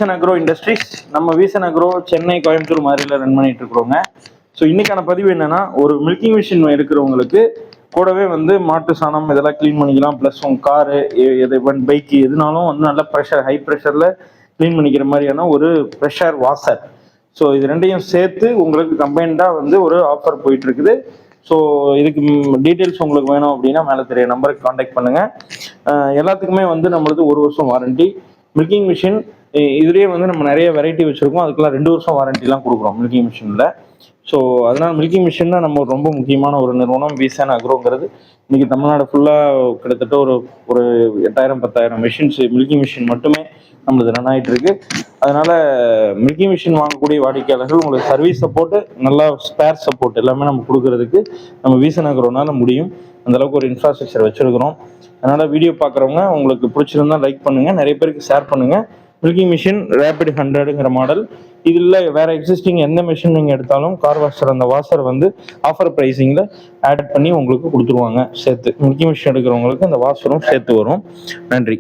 வீசன் agro industries. நம்ம வீசன் agro Chennai, Coimbatore மாதிரில run பண்ணிட்டு இருக்கிறோங்க. ஸோ இன்னைக்கான பதிவு என்னன்னா, ஒரு மில்கிங் மிஷின் இருக்கிறவங்களுக்கு கூடவே வந்து மாட்டு சாணம் இதெல்லாம் க்ளீன் பண்ணிக்கலாம். ப்ளஸ் உங்க காரு, எது பைக்கு எதுனாலும் வந்து நல்ல ப்ரெஷர், ஹை ப்ரெஷர்ல க்ளீன் பண்ணிக்கிற மாதிரியான ஒரு ப்ரெஷர் வாஷர். ஸோ இது ரெண்டையும் சேர்த்து உங்களுக்கு கம்பைன்டாக வந்து ஒரு ஆஃபர் போயிட்டு இருக்குது. ஸோ இதுக்கு டீட்டெயில்ஸ் உங்களுக்கு வேணும் அப்படின்னா மேலே தெரிய நம்பருக்கு காண்டாக்ட் பண்ணுங்க. எல்லாத்துக்குமே வந்து நம்மளது 1 வருஷம் வாரண்டி. மில்கிங் மிஷின் இதுலேயே வந்து நம்ம நிறைய வெரைட்டி வச்சுருக்கோம். அதுக்கெல்லாம் 2 வருஷம் வாரண்டிலாம் கொடுக்குறோம் மில்கிங் மிஷினில். ஸோ அதனால் மில்கிங் மிஷின் தான் நம்ம ரொம்ப முக்கியமான ஒரு நிறுவனம் வீசன் அக்ரோங்கிறது. இன்றைக்கி தமிழ்நாடு ஃபுல்லாக கிட்டத்தட்ட ஒரு 8000-10,000 மிஷின்ஸ் மில்கிங் மிஷின் மட்டுமே நம்மளுக்கு ரன் ஆகிட்டு இருக்கு. அதனால் மில்கிங் மிஷின் வாங்கக்கூடிய வாடிக்கையாளர்கள் உங்களுக்கு சர்வீஸ் சப்போர்ட்டு, நல்லா ஸ்பேர் சப்போர்ட் எல்லாமே நம்ம கொடுக்கறதுக்கு நம்ம வீசன் அக்ரோனால முடியும். அந்தளவுக்கு ஒரு இன்ஃப்ராஸ்ட்ரக்சர் வச்சுருக்கிறோம். அதனால் வீடியோ பார்க்குறவங்க உங்களுக்கு பிடிச்சிருந்தா லைக் பண்ணுங்கள், நிறைய பேருக்கு ஷேர் பண்ணுங்கள். மில்கிங் மிஷின் ரேபிட் 100ங்கிற மாடல். இதில் வேற எக்ஸிஸ்டிங் எந்த மிஷின் நீங்கள் எடுத்தாலும் கார் வாஷர் அந்த வாஷர் வந்து ஆஃபர் ப்ரைஸிங்கில் ஆட் பண்ணி உங்களுக்கு கொடுத்துருவாங்க சேர்த்து. மில்கிங் மிஷின் எடுக்கிறவங்களுக்கு அந்த வாஷரும் சேர்த்து வரும். நன்றி.